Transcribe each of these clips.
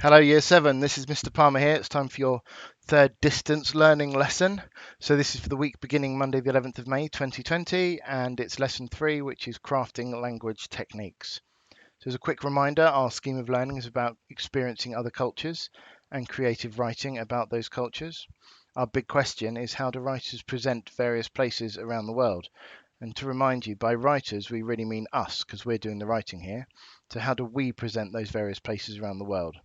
Hello, Year 7. This is Mr. Palmer here. It's time for your third distance learning lesson. So this is for the week beginning Monday, the 11th of May, 2020, and it's lesson 3, which is crafting language techniques. So as a quick reminder, our scheme of learning is about experiencing other cultures and creative writing about those cultures. Our big question is, how do writers present various places around the world? And to remind you, by writers, we really mean us, because we're doing the writing here. So how do we present those various places around the world?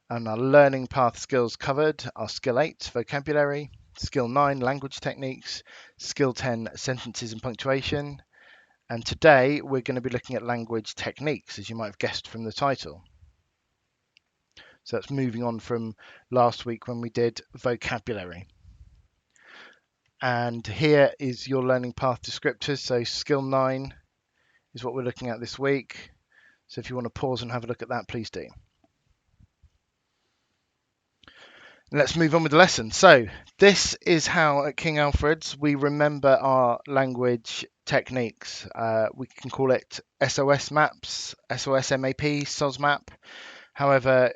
And our learning path skills covered are skill 8, vocabulary, skill 9, language techniques, skill 10, sentences and punctuation. And today we're going to be looking at language techniques, as you might have guessed from the title. So that's moving on from last week when we did vocabulary. And here is your learning path descriptors. So skill 9 is what we're looking at this week. So if you want to pause and have a look at that, please do. Let's move on with the lesson. So this is how at King Alfred's we remember our language techniques. We can call it SOS maps, SOS MAP, SOS map. However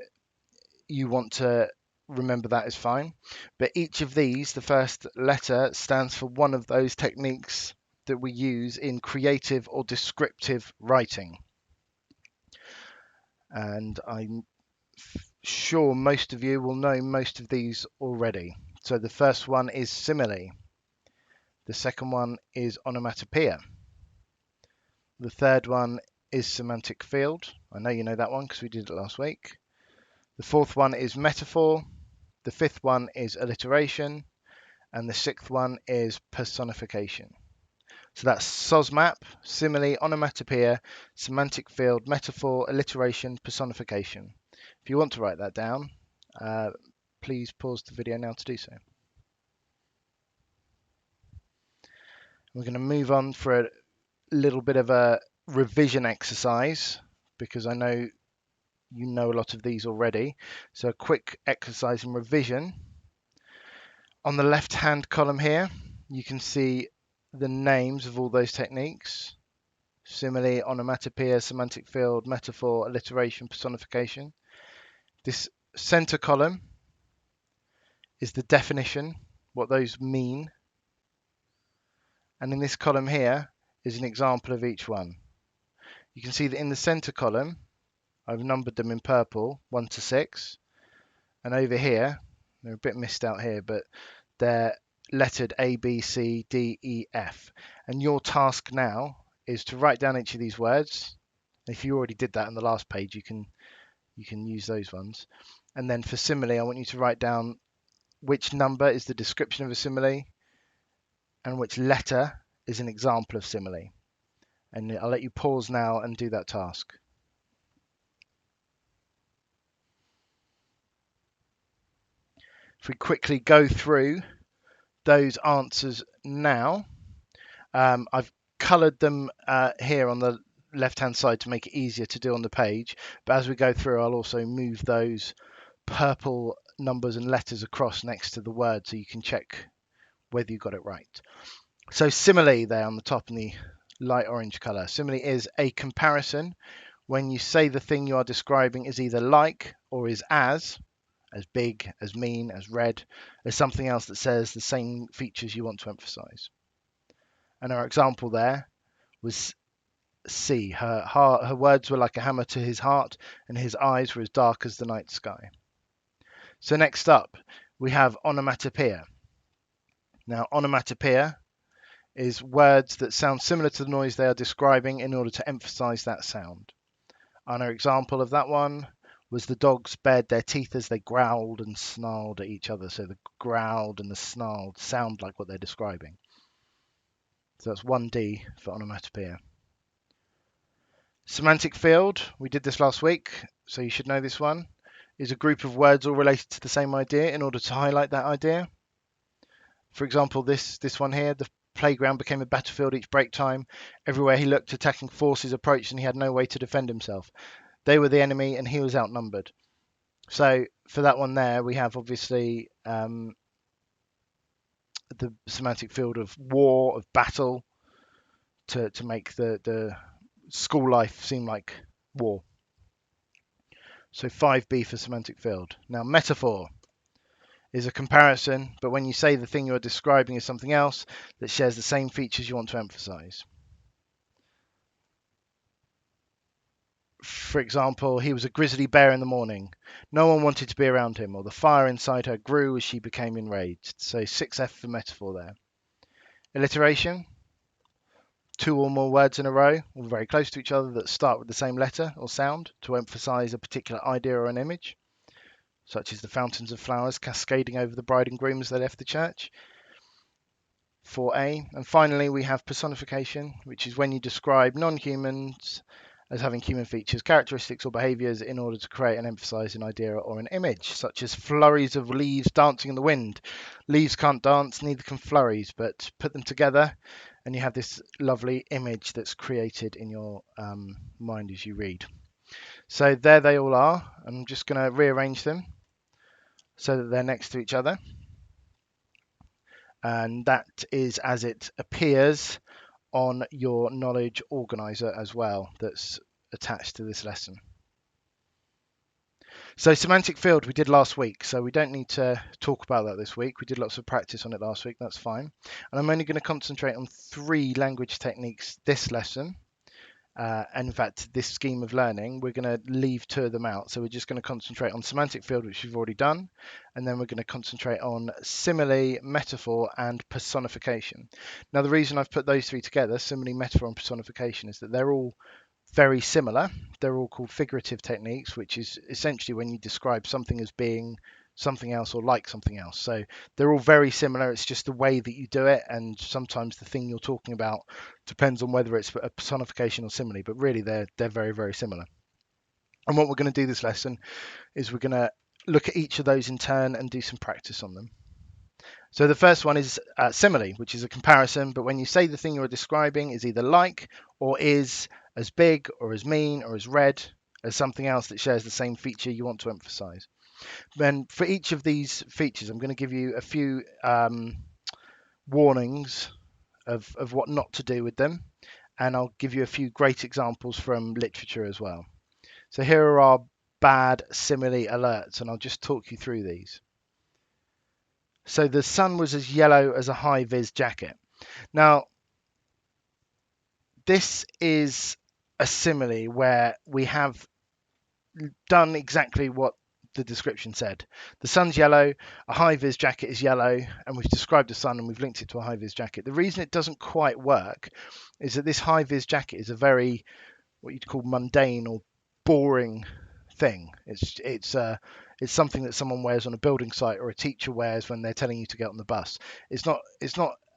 you want to remember that is fine. But each of these, the first letter stands for one of those techniques that we use in creative or descriptive writing. And I'm sure most of you will know most of these already. So the first one is simile. The second one is onomatopoeia. The third one is semantic field. I know you know that one because we did it last week. The fourth one is metaphor. The fifth one is alliteration. And the sixth one is personification. So that's SOSMAP, simile, onomatopoeia, semantic field, metaphor, alliteration, personification. If you want to write that down, please pause the video now to do so. We're going to move on for a little bit of a revision exercise because I know you know a lot of these already. So a quick exercise in revision. On the left hand column here, you can see the names of all those techniques: simile, onomatopoeia, semantic field, metaphor, alliteration, personification. This center column is the definition, what those mean. And in this column here is an example of each one. You can see that in the center column, I've numbered them in purple, 1 to 6. And over here, they're a bit missed out here, but they're lettered A, B, C, D, E, F. And your task now is to write down each of these words. If you already did that on the last page, you can use those ones. And then for simile, I want you to write down which number is the description of a simile and which letter is an example of simile. And I'll let you pause now and do that task. If we quickly go through those answers now, I've coloured them here on the left-hand side to make it easier to do on the page. But as we go through, I'll also move those purple numbers and letters across next to the word so you can check whether you got it right. So simile there on the top in the light orange colour. Simile is a comparison when you say the thing you are describing is either like or is as big, as mean, as red, as something else that says the same features you want to emphasize. And our example there was C. Her words were like a hammer to his heart, and his eyes were as dark as the night sky. So next up, we have onomatopoeia. Now, onomatopoeia is words that sound similar to the noise they are describing in order to emphasize that sound. And our example of that one was the dogs bared their teeth as they growled and snarled at each other. So the growled and the snarled sound like what they're describing. So that's 1D for onomatopoeia. Semantic field, we did this last week, so you should know this one, is a group of words all related to the same idea in order to highlight that idea. For example, this one here, the playground became a battlefield each break time. Everywhere he looked, attacking forces approached and he had no way to defend himself. They were the enemy and he was outnumbered. So for that one there, we have obviously the semantic field of war, of battle, to make the school life seem like war. So 5B for semantic field. Now metaphor is a comparison, but when you say the thing you're describing is something else that shares the same features you want to emphasize. For example, he was a grizzly bear in the morning. No one wanted to be around him, or the fire inside her grew as she became enraged. So 6F for metaphor there. Alliteration, two or more words in a row, or very close to each other, that start with the same letter or sound to emphasize a particular idea or an image, such as the fountains of flowers cascading over the bride and groom as they left the church. 4A. And finally, we have personification, which is when you describe non-humans as having human features, characteristics, or behaviors in order to create and emphasize an idea or an image, such as flurries of leaves dancing in the wind. Leaves can't dance, neither can flurries, but put them together and you have this lovely image that's created in your mind as you read. So there they all are. I'm just going to rearrange them so that they're next to each other. And that is as it appears on your knowledge organizer as well, that's attached to this lesson. So semantic field we did last week, so we don't need to talk about that this week. We did lots of practice on it last week, that's fine. And I'm only going to concentrate on 3 language techniques this lesson. And in fact, this scheme of learning, we're going to leave 2 of them out. So we're just going to concentrate on semantic field, which we've already done. And then we're going to concentrate on simile, metaphor, and personification. Now, the reason I've put those 3 together, simile, metaphor, and personification, is that they're all very similar. They're all called figurative techniques, which is essentially when you describe something as being something else or like something else. So they're all very similar. It's just the way that you do it, and sometimes the thing you're talking about depends on whether it's a personification or simile, but really they're very, very similar. And what we're going to do this lesson is we're going to look at each of those in turn and do some practice on them. So the first one is simile, which is a comparison, but when you say the thing you're describing is either like or is as big or as mean or as red as something else that shares the same feature you want to emphasize. Then for each of these features, I'm going to give you a few warnings of what not to do with them, and I'll give you a few great examples from literature as well. So here are our bad simile alerts, and I'll just talk you through these. So the sun was as yellow as a high-vis jacket. Now, this is a simile where we have done exactly what the description said. The sun's yellow, a high-vis jacket is yellow, and we've described the sun and we've linked it to a high-vis jacket. The reason it doesn't quite work is that this high-vis jacket is a very, what you'd call mundane or boring thing. It's something that someone wears on a building site or a teacher wears when they're telling you to get on the bus. It's not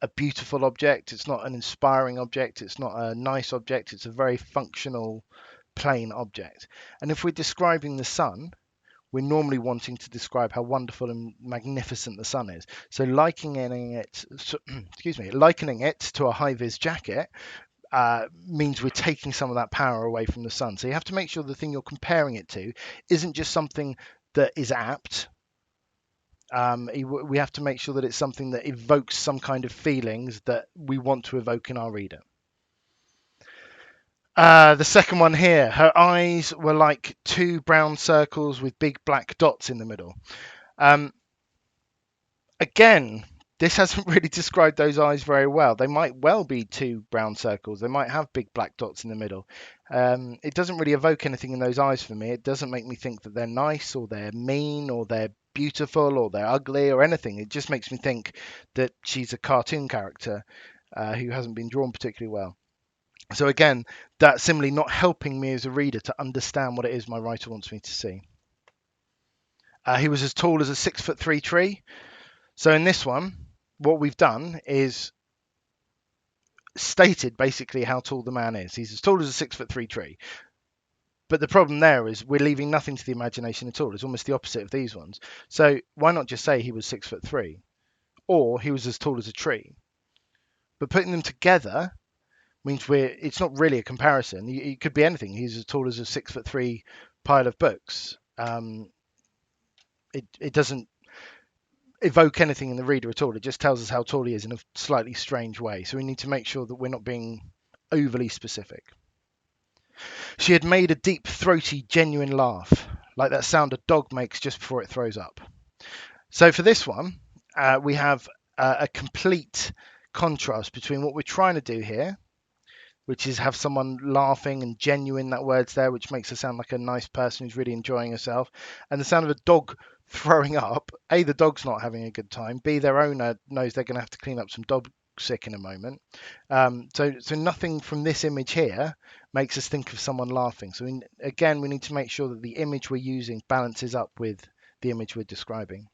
a beautiful object. It's not an inspiring object. It's not a nice object. It's a very functional, plain object. And if we're describing the sun, we're normally wanting to describe how wonderful and magnificent the sun is. So likening it, likening it to a high-vis jacket means we're taking some of that power away from the sun. So you have to make sure the thing you're comparing it to isn't just something that is apt. We have to make sure that it's something that evokes some kind of feelings that we want to evoke in our reader. The second one here, her eyes were like 2 brown circles with big black dots in the middle. Again, this hasn't really described those eyes very well. They might well be 2 brown circles. They might have big black dots in the middle. It doesn't really evoke anything in those eyes for me. It doesn't make me think that they're nice or they're mean or they're beautiful or they're ugly or anything. It just makes me think that she's a cartoon character who hasn't been drawn particularly well. So again, that's simply not helping me as a reader to understand what it is my writer wants me to see. He was as tall as a 6'3" tree. So in this one, what we've done is stated basically how tall the man is. He's as tall as a 6'3" tree. But the problem there is we're leaving nothing to the imagination at all. It's almost the opposite of these ones. So why not just say he was 6'3", or he was as tall as a tree? But putting them together means it's not really a comparison. It could be anything. He's as tall as a 6'3" pile of books. It doesn't evoke anything in the reader at all. It just tells us how tall he is in a slightly strange way. So we need to make sure that we're not being overly specific. She had made a deep, throaty, genuine laugh. like that sound a dog makes just before it throws up. So for this one, we have a complete contrast between what we're trying to do here, which is have someone laughing and genuine, that word's there, which makes her sound like a nice person who's really enjoying herself, and the sound of a dog throwing up. A, the dog's not having a good time. B, their owner knows they're going to have to clean up some dog sick in a moment. So nothing from this image here makes us think of someone laughing. So again, we need to make sure that the image we're using balances up with the image we're describing.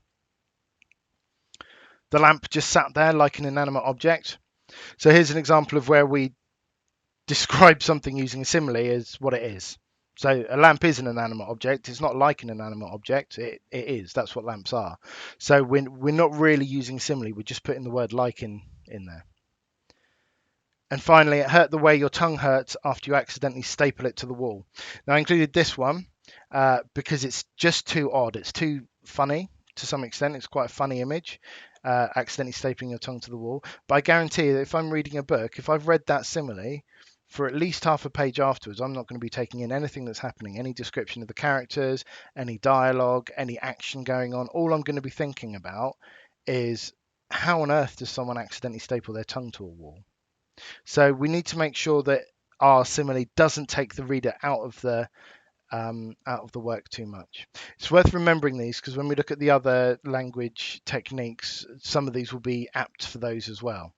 The lamp just sat there like an inanimate object. So here's an example of where we describe something using a simile as what it is. So a lamp is an inanimate object. It's not like an inanimate object. It is. That's what lamps are. So we're not really using simile. We're just putting the word like in there. And finally, it hurt the way your tongue hurts after you accidentally staple it to the wall. Now, I included this one because it's just too odd. It's too funny to some extent. It's quite a funny image, accidentally stapling your tongue to the wall. But I guarantee that if I'm reading a book, if I've read that simile, for at least half a page afterwards, I'm not going to be taking in anything that's happening, any description of the characters, any dialogue, any action going on. All I'm going to be thinking about is how on earth does someone accidentally staple their tongue to a wall? So we need to make sure that our simile doesn't take the reader out of the work too much. It's worth remembering these because when we look at the other language techniques, some of these will be apt for those as well.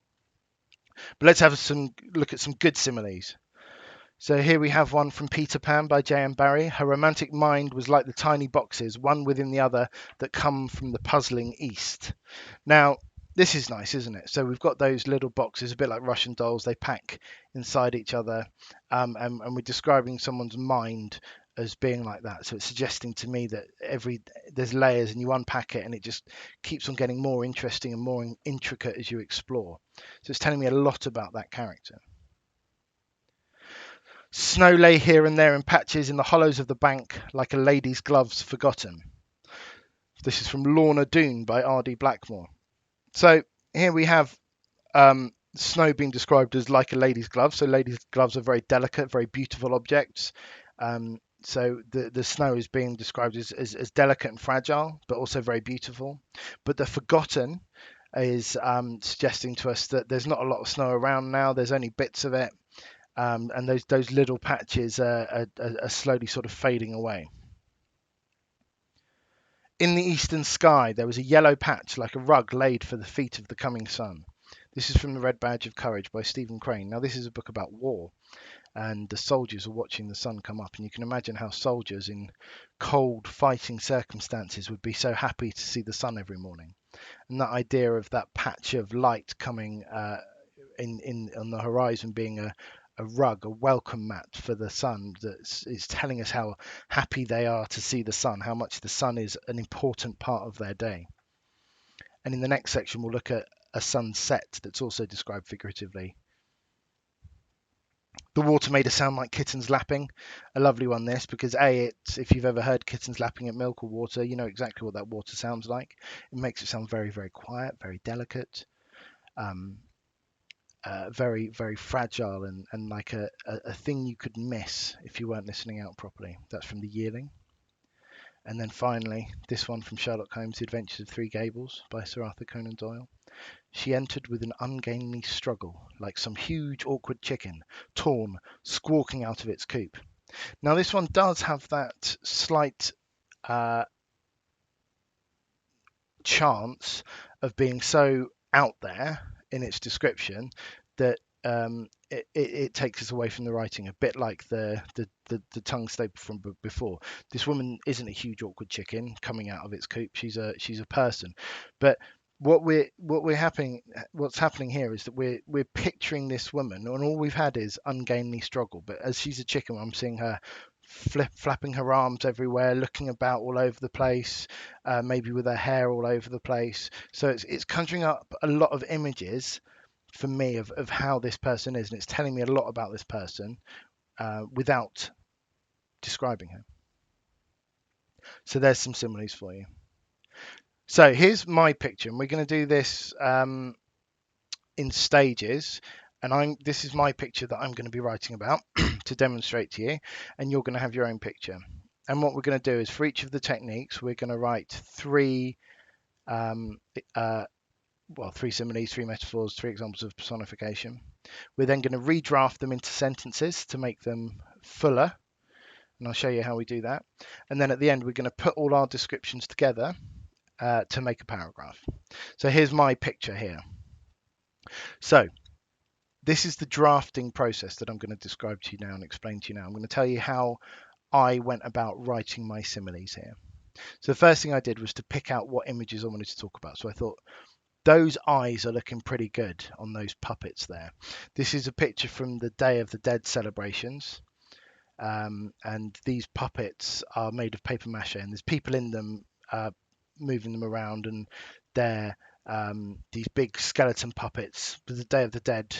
But let's have look at some good similes. So here we have one from Peter Pan by J.M. Barrie. Her romantic mind was like the tiny boxes, one within the other, that come from the puzzling East. Now, this is nice, isn't it? So we've got those little boxes, a bit like Russian dolls. They pack inside each other, and we're describing someone's mind as being like that. So it's suggesting to me that there's layers, and you unpack it, and it just keeps on getting more interesting and more intricate as you explore. So it's telling me a lot about that character. Snow lay here and there in patches in the hollows of the bank, like a lady's gloves forgotten. This is from Lorna Doone by R.D. Blackmore. So here we have snow being described as like a lady's glove. So ladies' gloves are very delicate, very beautiful objects. So the snow is being described as delicate and fragile, but also very beautiful. But the forgotten is suggesting to us that there's not a lot of snow around now. There's only bits of it. And those little patches are slowly sort of fading away. In the eastern sky, there was a yellow patch like a rug laid for the feet of the coming sun. This is from The Red Badge of Courage by Stephen Crane. Now, this is a book about war, and the soldiers are watching the sun come up. And you can imagine how soldiers in cold fighting circumstances would be so happy to see the sun every morning. And that idea of that patch of light coming on the horizon being a rug, a welcome mat for the sun that is telling us how happy they are to see the sun, how much the sun is an important part of their day. And in the next section, we'll look at a sunset that's also described figuratively. The water made a sound like kittens lapping. A lovely one, this, because if you've ever heard kittens lapping at milk or water, you know exactly what that water sounds like. It makes it sound very, very quiet, very delicate. Very, very fragile and like a thing you could miss if you weren't listening out properly. That's from The Yearling. And then finally, this one from Sherlock Holmes, The Adventures of Three Gables by Sir Arthur Conan Doyle. She entered with an ungainly struggle, like some huge awkward chicken, torn, squawking out of its coop. Now this one does have that slight chance of being so out there in its description that it takes us away from the writing, a bit like the tongue staple from before. This woman isn't a huge awkward chicken coming out of its coop. She's a person. But what's happening here is that we're picturing this woman, and all we've had is ungainly struggle. But as she's a chicken, I'm seeing her flapping her arms everywhere, looking about all over the place, maybe with her hair all over the place. So it's conjuring up a lot of images for me of how this person is, and it's telling me a lot about this person without describing her. So there's some similes for you. So here's my picture, and we're going to do this in stages. And this is my picture that I'm going to be writing about to demonstrate to you, and you're going to have your own picture. And what we're going to do is for each of the techniques, we're going to write three, um, uh, three similes, three metaphors, three examples of personification. We're then going to redraft them into sentences to make them fuller. And I'll show you how we do that. And then at the end, we're going to put all our descriptions together to make a paragraph. So here's my picture here. So this is the drafting process that I'm going to describe to you now and explain to you now. I'm going to tell you how I went about writing my similes here. So the first thing I did was to pick out what images I wanted to talk about. So I thought those eyes are looking pretty good on those puppets there. This is a picture from the Day of the Dead celebrations. And these puppets are made of paper mache, and there's people in them moving them around, and they're these big skeleton puppets. But the Day of the Dead,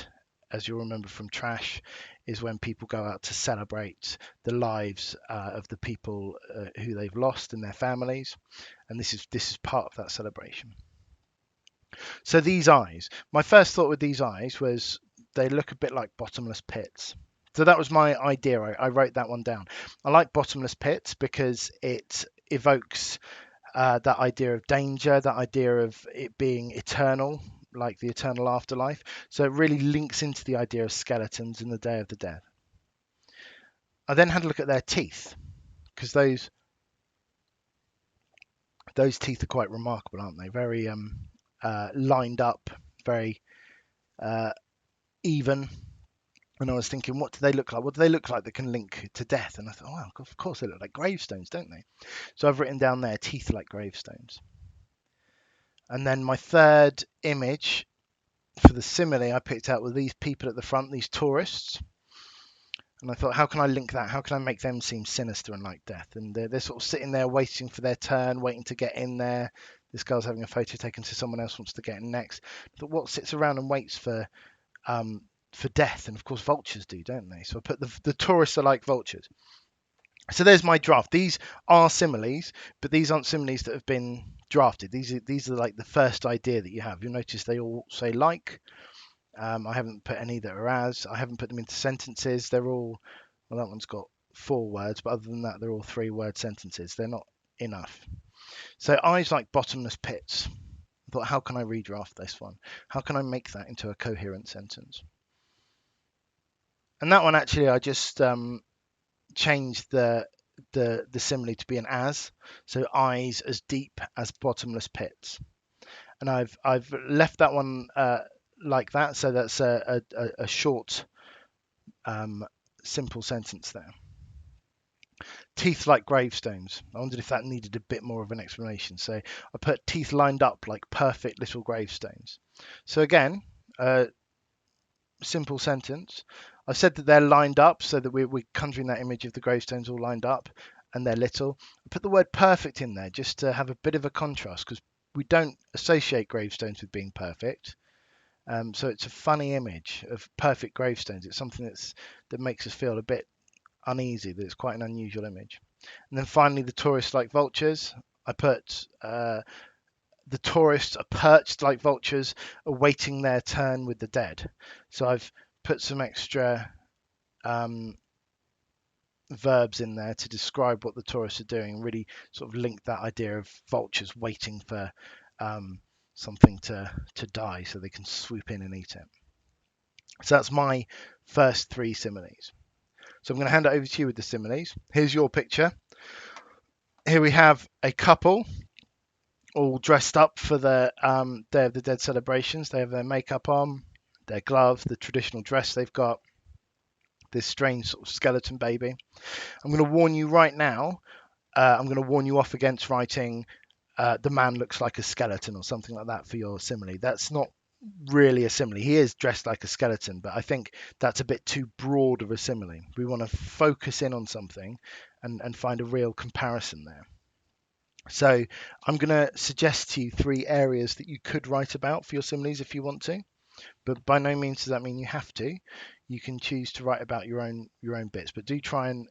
as you'll remember from Trash, is when people go out to celebrate the lives of the people who they've lost and their families, and this is part of that celebration. So these eyes, my first thought with these eyes was they look a bit like bottomless pits. So that was my idea. I wrote that one down. I like bottomless pits because it evokes that idea of danger, that idea of it being eternal, like the eternal afterlife. So it really links into the idea of skeletons in the Day of the Dead. I then had a look at their teeth because those teeth are quite remarkable, aren't they? Very lined up, very even. And I was thinking, what do they look like? What do they look like that can link to death? And I thought, oh, well, of course they look like gravestones, don't they? So I've written down there, teeth like gravestones. And then my third image for the simile I picked out were these people at the front, these tourists. And I thought, how can I link that? How can I make them seem sinister and like death? And they're sort of sitting there waiting for their turn, waiting to get in there. This girl's having a photo taken, so someone else wants to get in next. But what sits around and waits for death? And of course, vultures do, don't they? So I put the tourists are like vultures. So there's my draft. These are similes, but these aren't similes that have been drafted. These are like the first idea that you have. You'll notice they all say like. I haven't put any that are as. I haven't put them into sentences. They're all, well, that one's got 4 words, but other than that, they're all 3-word sentences. They're not enough. So eyes like bottomless pits. I thought, how can I redraft this one? How can I make that into a coherent sentence? And that one actually, I just changed the simile to be an as. So eyes as deep as bottomless pits. And I've left that one like that. So that's a short, simple sentence there. Teeth like gravestones. I wondered if that needed a bit more of an explanation. So I put teeth lined up like perfect little gravestones. So again, simple sentence. I said that they're lined up so that we're conjuring that image of the gravestones all lined up and they're little. I put the word perfect in there just to have a bit of a contrast because we don't associate gravestones with being perfect. So it's a funny image of perfect gravestones. It's something that makes us feel a bit uneasy, that it's quite an unusual image. And then finally, the tourists like vultures. I put the tourists are perched like vultures, awaiting their turn with the dead. So I've put some extra verbs in there to describe what the tourists are doing, and really sort of link that idea of vultures waiting for something to die so they can swoop in and eat it. So that's my first 3 similes. So I'm going to hand it over to you with the similes. Here's your picture. Here we have a couple all dressed up for the Day of the Dead celebrations. They have their makeup on, their gloves, the traditional dress they've got, this strange sort of skeleton baby. I'm going to warn you right now, I'm going to warn you off against writing the man looks like a skeleton or something like that for your simile. That's not really a simile. He is dressed like a skeleton, but I think that's a bit too broad of a simile. We want to focus in on something and find a real comparison there. So I'm going to suggest to you 3 areas that you could write about for your similes if you want to, but by no means does that mean you have to. You can choose to write about your own bits, but do try and,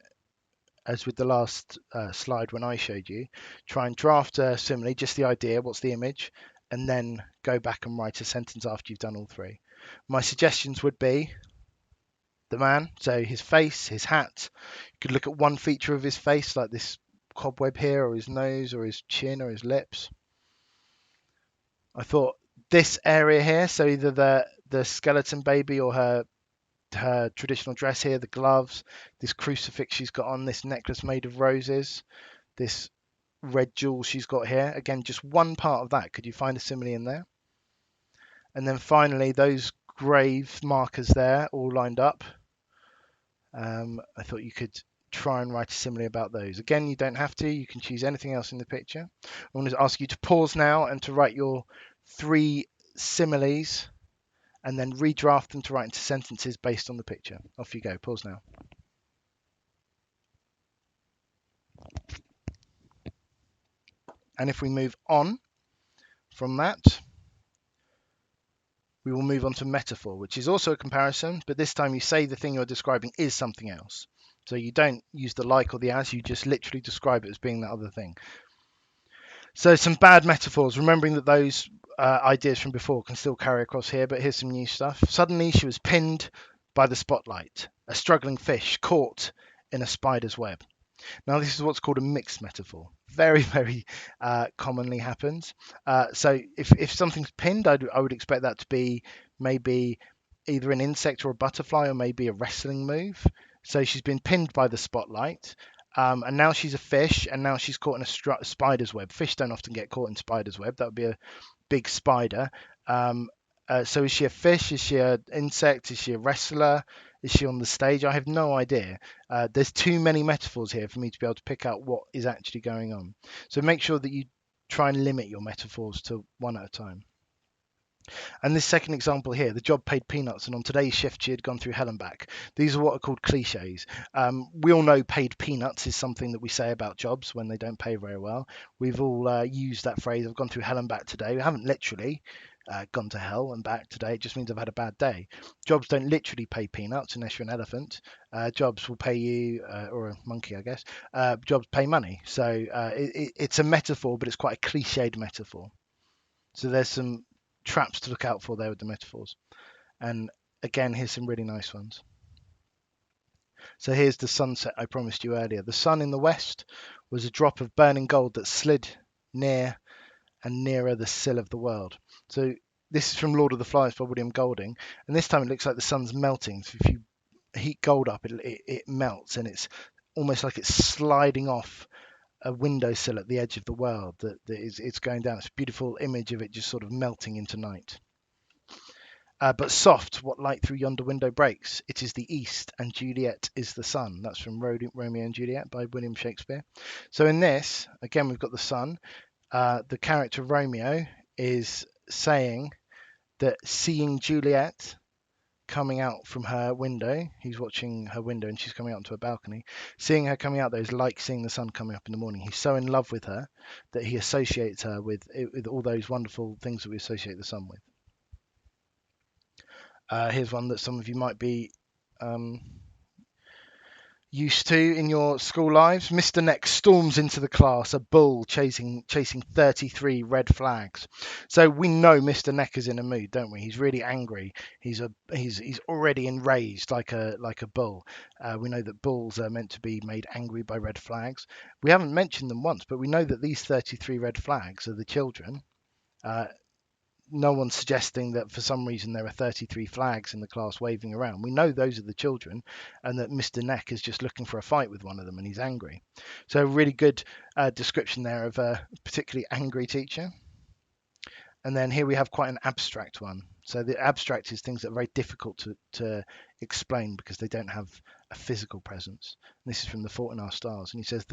as with the last slide when I showed you, try and draft a simile, just the idea, what's the image, and then go back and write a sentence after you've done all 3. My suggestions would be the man, so his face, his hat. You could look at one feature of his face, like this cobweb here, or his nose, or his chin, or his lips. I thought this area here, so either the skeleton baby or her traditional dress here, the gloves, this crucifix she's got on, this necklace made of roses, this red jewel she's got here. Again, just one part of that. Could you find a simile in there? And then finally, those grave markers there, all lined up. I thought you could try and write a simile about those. Again, you don't have to. You can choose anything else in the picture. I want to ask you to pause now and to write your 3 similes and then redraft them to write into sentences based on the picture. Off you go. Pause now. And if we move on from that, we will move on to metaphor, which is also a comparison, but this time you say the thing you're describing is something else. So you don't use the like or the as, you just literally describe it as being that other thing. So some bad metaphors, remembering that those ideas from before can still carry across here, but here's some new stuff. Suddenly she was pinned by the spotlight, a struggling fish caught in a spider's web. Now, this is what's called a mixed metaphor. Very, very commonly happens. So if something's pinned, I would expect that to be maybe either an insect or a butterfly, or maybe a wrestling move. So she's been pinned by the spotlight, and now she's a fish, and now she's caught in a spider's web. Fish don't often get caught in spider's web. That would be a big spider. So is she a fish? Is she an insect? Is she a wrestler? Is she on the stage? I have no idea. There's too many metaphors here for me to be able to pick out what is actually going on. So make sure that you try and limit your metaphors to one at a time. And this second example here, the job paid peanuts, and on today's shift she had gone through hell and back. These are what are called cliches. We all know paid peanuts is something that we say about jobs when they don't pay very well. We've all used that phrase, I've gone through hell and back today. We haven't literally gone to hell and back today. It just means I've had a bad day. Jobs don't literally pay peanuts unless you're an elephant. Jobs will pay you, or a monkey, I guess. Jobs pay money. So it's a metaphor, but it's quite a cliched metaphor. So there's some traps to look out for there with the metaphors. And again, here's some really nice ones. So here's the sunset I promised you earlier. The sun in the west was a drop of burning gold that slid near and nearer the sill of the world. So this is from Lord of the Flies by William Golding, and this time it looks like the sun's melting. So if you heat gold up, it melts, and it's almost like it's sliding off a windowsill at the edge of the world. It's going down. It's a beautiful image of it just sort of melting into night. But soft, what light through yonder window breaks? It is the east, and Juliet is the sun. That's from Romeo and Juliet by William Shakespeare. So in this, again, we've got the sun. The character Romeo is saying that seeing Juliet coming out from her window, he's watching her window and she's coming out onto a balcony. Seeing her coming out there is like seeing the sun coming up in the morning. He's so in love with her that he associates her with all those wonderful things that we associate the sun with. Here's one that some of you might be used to in your school lives. Mr. Neck storms into the class, a bull chasing 33 red flags. So we know Mr. Neck is in a mood, don't we? He's really angry. He's already enraged like a bull. We know that bulls are meant to be made angry by red flags. We haven't mentioned them once, but we know that these 33 red flags are the children. No one's suggesting that for some reason there are 33 flags in the class waving around. We know those are the children, and that Mr. Neck is just looking for a fight with one of them and he's angry. So a really good description there of a particularly angry teacher. And then here we have quite an abstract one. So the abstract is things that are very difficult to explain because they don't have a physical presence. And this is from The Fault in Our Stars. And he says,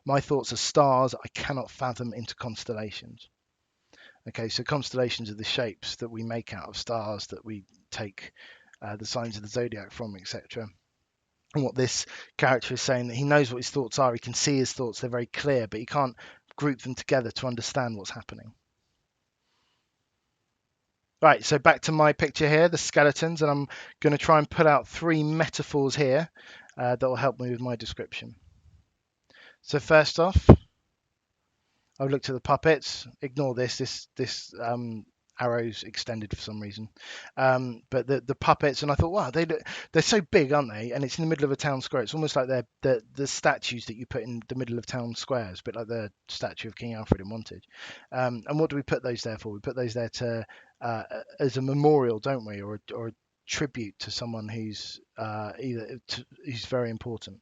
my thoughts are stars I cannot fathom into constellations. Okay, so constellations are the shapes that we make out of stars that we take the signs of the zodiac from, etc. And what this character is saying, that he knows what his thoughts are, he can see his thoughts, they're very clear, but he can't group them together to understand what's happening. Right, so back to my picture here, the skeletons, and I'm going to try and put out 3 metaphors here that will help me with my description. So first off, I've looked at the puppets. Ignore this. This arrows extended for some reason. But the puppets, and I thought, wow, they're so big, aren't they? And it's in the middle of a town square. It's almost like they're the statues that you put in the middle of town squares, a bit like the statue of King Alfred in Wanted. And what do we put those there for? We put those there to as a memorial, don't we, or a tribute to someone who's who's very important.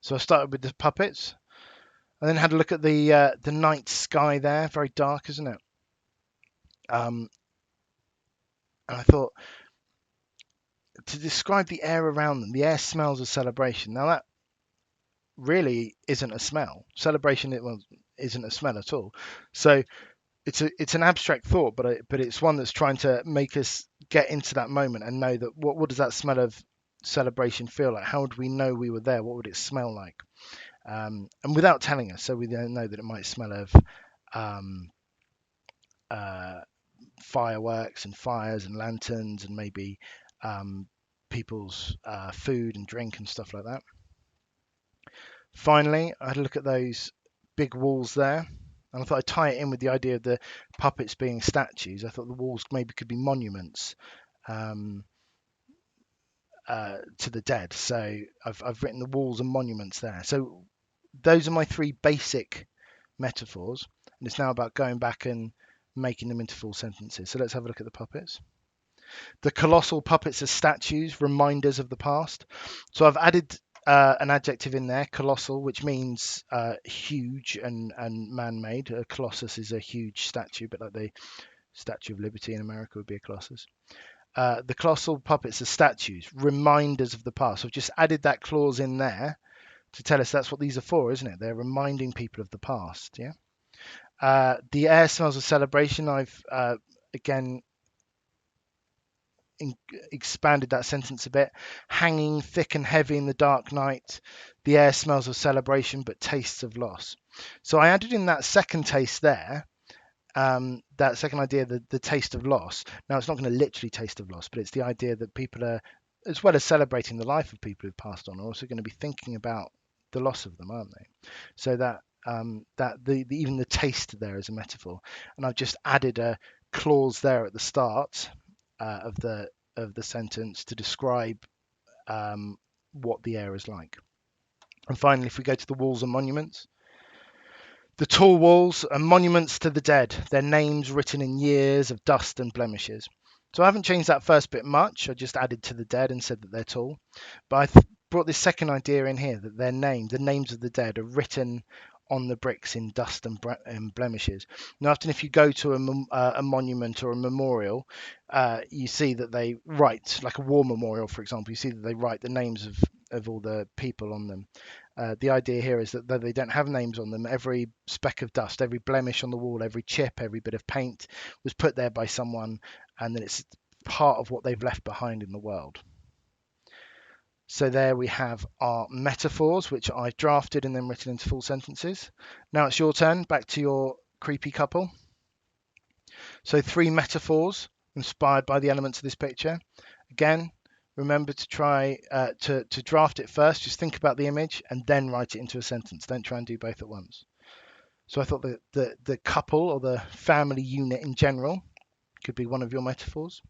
So I started with the puppets, and then had a look at the night sky there. Very dark, isn't it? Um, and I thought, to describe the air around them, the air smells of celebration. Now that really isn't a smell. Celebration well, isn't a smell at all. So it's an abstract thought, but it's one that's trying to make us get into that moment and know that what does that smell of celebration feel like? How would we know we were there? What would it smell like? And without telling us, so we don't know that it might smell of um, uh, fireworks and fires and lanterns and maybe people's food and drink and stuff like that. Finally, I had a look at those big walls there, and I thought I'd tie it in with the idea of the puppets being statues. I thought the walls maybe could be monuments um, to the dead. So I've written the walls and monuments there. So those are my three basic metaphors, and it's now about going back and making them into full sentences. So let's have a look at the puppets. The colossal puppets are statues, reminders of the past. So I've added an adjective in there, colossal, which means huge and man-made. A colossus is a huge statue, but like the Statue of Liberty in America would be a colossus. The colossal puppets are statues, reminders of the past. So I've just added that clause in there to tell us that's what these are for, isn't it? They're reminding people of the past. Yeah. The air smells of celebration. I've again expanded that sentence a bit. Hanging thick and heavy in the dark night, the air smells of celebration, but tastes of loss. So I added in that second taste there, that second idea, the taste of loss. Now, it's not going to literally taste of loss, but it's the idea that people are, as well as celebrating the life of people who've passed on, are also going to be thinking about the loss of them, aren't they? So that even the taste there is a metaphor. And I've just added a clause there at the start of the sentence to describe what the air is like. And finally, if we go to the walls and monuments, the tall walls are monuments to the dead, their names written in years of dust and blemishes. So I haven't changed that first bit much. I just added to the dead and said that they're tall. But I brought this second idea in here, that their name, the names of the dead, are written on the bricks in dust and blemishes. Now, often if you go to a monument or a memorial, you see that they write, like a war memorial, for example, you see that they write the names of all the people on them. The idea here is that though they don't have names on them, every speck of dust, every blemish on the wall, every chip, every bit of paint was put there by someone, and then it's part of what they've left behind in the world. So there we have our metaphors, which I've drafted and then written into full sentences. Now it's your turn, back to your creepy couple. So 3 metaphors inspired by the elements of this picture. Again, remember to try to draft it first. Just think about the image and then write it into a sentence. Don't try and do both at once. So I thought that the couple or the family unit in general could be one of your metaphors.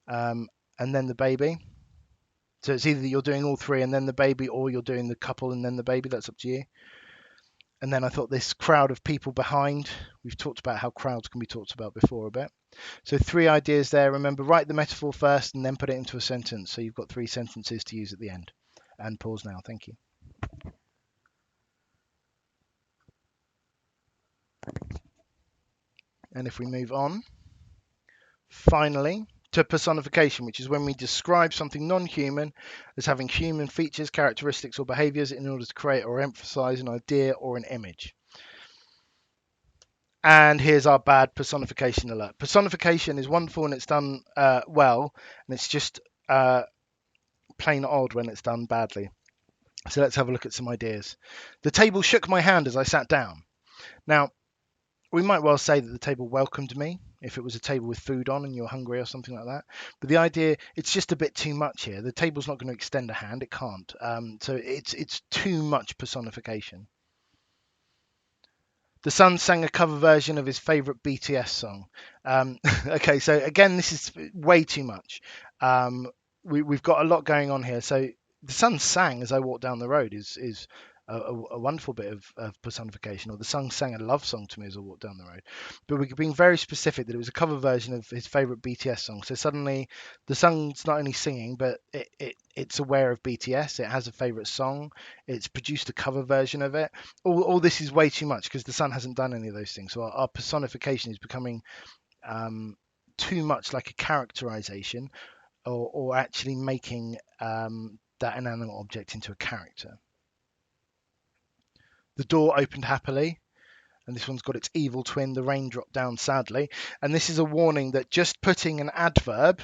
And then the baby. So it's either that you're doing all 3 and then the baby, or you're doing the couple and then the baby. That's up to you. And then I thought this crowd of people behind. We've talked about how crowds can be talked about before a bit. So 3 ideas there. Remember, write the metaphor first and then put it into a sentence. So you've got 3 sentences to use at the end. And pause now. Thank you. And if we move on, finally, to personification, which is when we describe something non-human as having human features, characteristics, or behaviors in order to create or emphasize an idea or an image. And here's our bad personification alert. Personification is wonderful when it's done well, and it's just plain odd when it's done badly. So let's have a look at some ideas. The table shook my hand as I sat down. Now, we might well say that the table welcomed me if it was a table with food on and you're hungry or something like that. But the idea, it's just a bit too much here. The table's not going to extend a hand. It can't. So it's too much personification. The Sun sang a cover version of his favorite BTS song. Okay, so again, this is way too much. We've got a lot going on here. So the Sun sang as I walked down the road is a wonderful bit of personification. Or the Sun sang a love song to me as I walked down the road. But we're being very specific that it was a cover version of his favorite BTS song. So suddenly the Sun's not only singing, but it's aware of BTS. It has a favorite song. It's produced a cover version of it. All this is way too much because the Sun hasn't done any of those things. So our personification is becoming too much like a characterization, or actually making that inanimate object into a character. The door opened happily, and this one's got its evil twin. The rain dropped down sadly, and this is a warning that just putting an adverb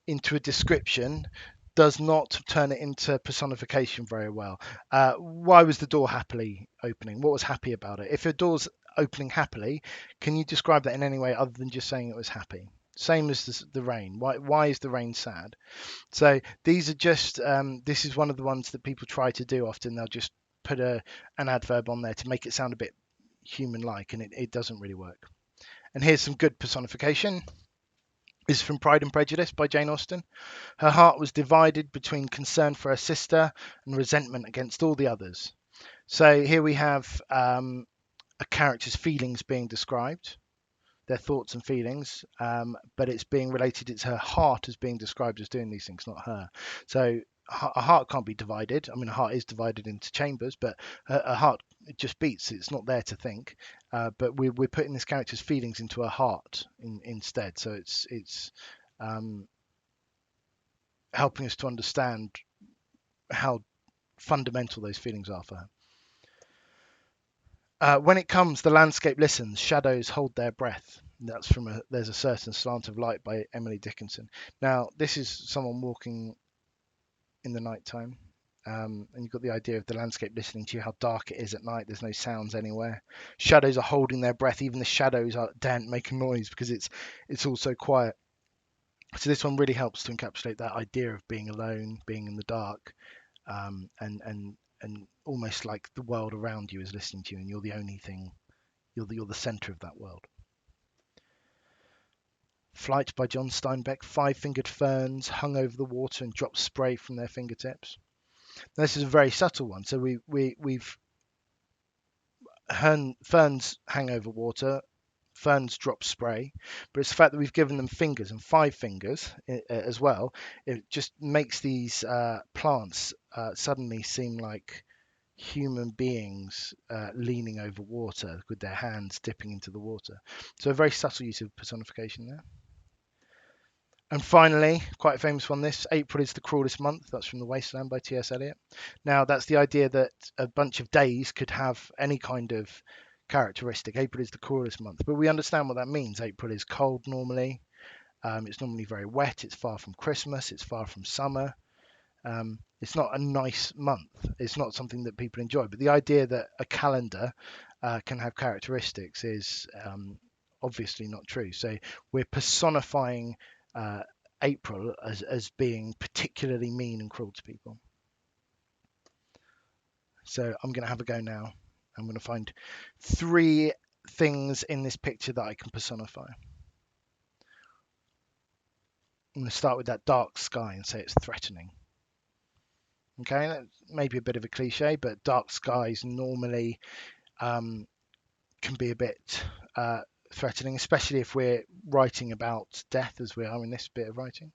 into a description does not turn it into personification very well. Why was the door happily opening? What was happy about it? If a door's opening happily, can you describe that in any way other than just saying it was happy? Same as the rain. Why is the rain sad? So these are just this is one of the ones that people try to do often. They'll just put an adverb on there to make it sound a bit human-like, and it doesn't really work. And here's some good personification. This is from Pride and Prejudice by Jane Austen. Her heart was divided between concern for her sister and resentment against all the others. So here we have a character's feelings being described, their thoughts and feelings, but it's being related. It's her heart as being described as doing these things, not her. So a heart can't be divided. I mean, a heart is divided into chambers, but a heart, it just beats. It's not there to think. But we're putting this character's feelings into her heart instead. So it's helping us to understand how fundamental those feelings are for her. When it comes, the landscape listens, shadows hold their breath. That's from There's a Certain Slant of Light by Emily Dickinson. Now, this is someone walking in the nighttime, and you've got the idea of the landscape listening to you, how dark it is at night. There's no sounds anywhere. Shadows are holding their breath. Even the shadows daren't make a noise because it's all so quiet. So this one really helps to encapsulate that idea of being alone, being in the dark, and almost like the world around you is listening to you, and you're the only thing. You're the center of that world. Flight by John Steinbeck. Five-fingered ferns hung over the water and dropped spray from their fingertips. Now, this is a very subtle one. So we've ferns hang over water, ferns drop spray, but it's the fact that we've given them fingers and five fingers as well. It just makes these plants suddenly seem like human beings leaning over water with their hands dipping into the water. So a very subtle use of personification there. And finally, quite a famous one, this, April is the cruelest month. That's from The Wasteland by T.S. Eliot. Now, that's the idea that a bunch of days could have any kind of characteristic. April is the cruelest month. But we understand what that means. April is cold normally. It's normally very wet. It's far from Christmas. It's far from summer. It's not a nice month. It's not something that people enjoy. But the idea that a calendar can have characteristics is obviously not true. So we're personifying April as being particularly mean and cruel to people. So I'm going to have a go now. I'm going to find 3 things in this picture that I can personify. I'm going to start with that dark sky and say it's threatening. Okay, that may be a bit of a cliche, but dark skies normally can be a bit threatening, especially if we're writing about death as we are in this bit of writing.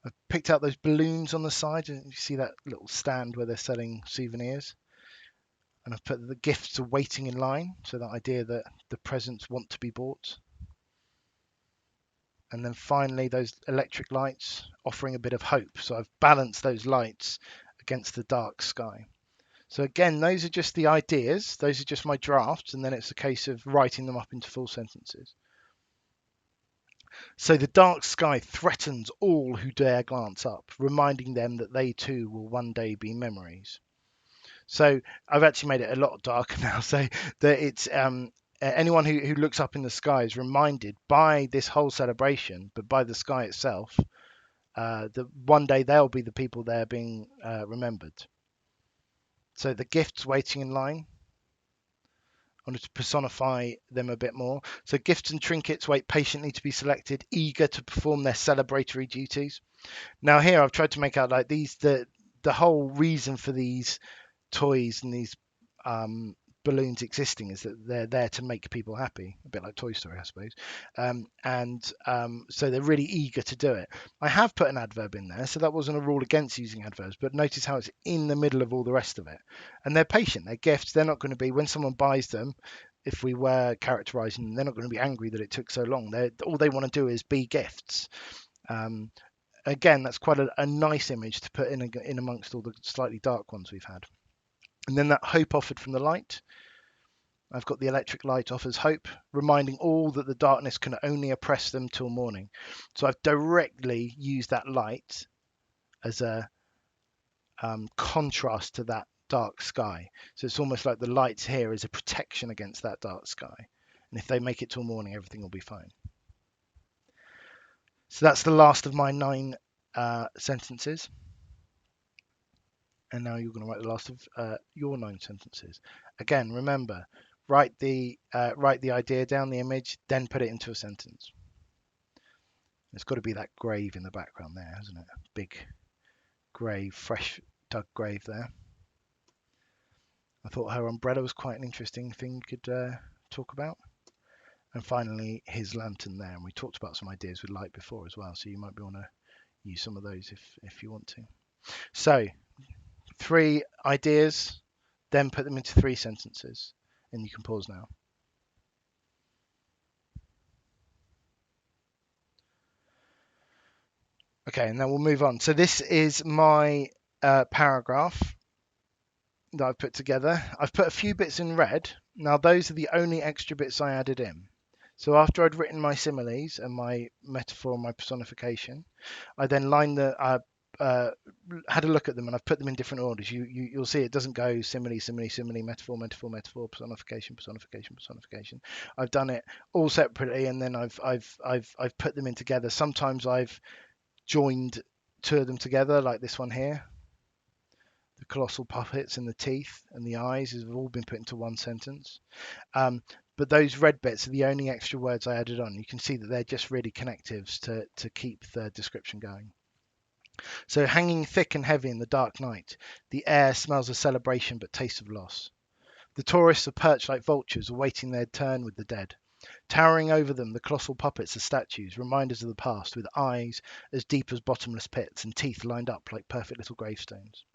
I've picked out those balloons on the side, and you see that little stand where they're selling souvenirs. And I've put the gifts are waiting in line, so that idea that the presents want to be bought. And then finally, those electric lights offering a bit of hope. So I've balanced those lights against the dark sky. So again, those are just the ideas. Those are just my drafts, and then it's a case of writing them up into full sentences. So the dark sky threatens all who dare glance up, reminding them that they too will one day be memories. So I've actually made it a lot darker now, so that it's anyone who looks up in the sky is reminded by this whole celebration, but by the sky itself, that one day they'll be the people there being remembered. So the gifts waiting in line wanted to personify them a bit more. So gifts and trinkets wait patiently to be selected, eager to perform their celebratory duties. Now here I've tried to make out like these the whole reason for these toys and these balloons existing is that they're there to make people happy, a bit like Toy Story, I suppose. So they're really eager to do it. I have put an adverb in there, so that wasn't a rule against using adverbs, but notice how it's in the middle of all the rest of it. And they're patient, they're gifts, they're not going to be, when someone buys them, if we were characterizing them, they're not going to be angry that it took so long. All they want to do is be gifts. Again, that's quite a nice image to put in amongst all the slightly dark ones we've had. And then that hope offered from the light. I've got the electric light offers hope, reminding all that the darkness can only oppress them till morning. So I've directly used that light as a contrast to that dark sky. So it's almost like the lights here is a protection against that dark sky. And if they make it till morning, everything will be fine. So that's the last of my 9 sentences. And now you're going to write the last of your 9 sentences. Again, remember, write the idea down, the image, then put it into a sentence. It's got to be that grave in the background there, hasn't it? Big grave, fresh dug grave there. I thought her umbrella was quite an interesting thing you could talk about. And finally, his lantern there. And we talked about some ideas with light before as well, so you might want to use some of those if you want to. So 3 ideas, then put them into 3 sentences, and you can pause now. Okay, and then we'll move on. So this is my paragraph that I've put together. I've put a few bits in red. Now those are the only extra bits I added in. So after I'd written my similes and my metaphor and my personification, I then had a look at them and I've put them in different orders. You'll see it doesn't go simile, simile, simile, metaphor, metaphor, metaphor, personification, personification, personification. I've done it all separately and then I've put them in together. Sometimes I've joined 2 of them together, like this one here. The colossal puppets and the teeth and the eyes have all been put into one sentence. But those red bits are the only extra words I added on. You can see that they're just really connectives to keep the description going. So hanging thick and heavy in the dark night, the air smells of celebration but tastes of loss. The tourists are perched like vultures awaiting their turn with the dead. Towering over them, the colossal puppets are statues, reminders of the past, with eyes as deep as bottomless pits and teeth lined up like perfect little gravestones.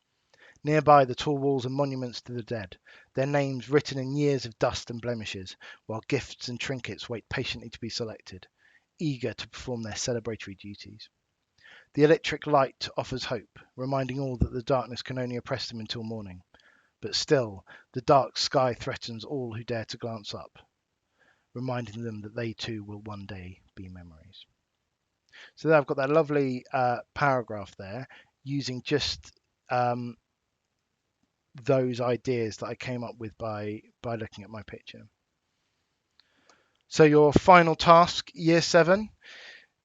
Nearby, the tall walls are monuments to the dead, their names written in years of dust and blemishes, while gifts and trinkets wait patiently to be selected, eager to perform their celebratory duties. The electric light offers hope, reminding all that the darkness can only oppress them until morning. But still, the dark sky threatens all who dare to glance up, reminding them that they too will one day be memories. So there I've got that lovely paragraph there, using just those ideas that I came up with by looking at my picture. So your final task, year 7,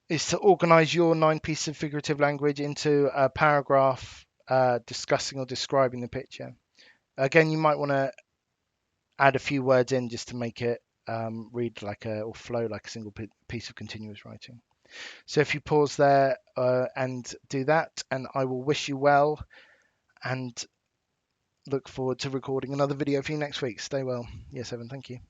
is to organize your 9 pieces of figurative language into a paragraph discussing or describing the picture. Again, you might want to add a few words in just to make it read like or flow like a single piece of continuous writing. So if you pause there and do that, and I will wish you well and look forward to recording another video for you next week. Stay well. Year 7, thank you.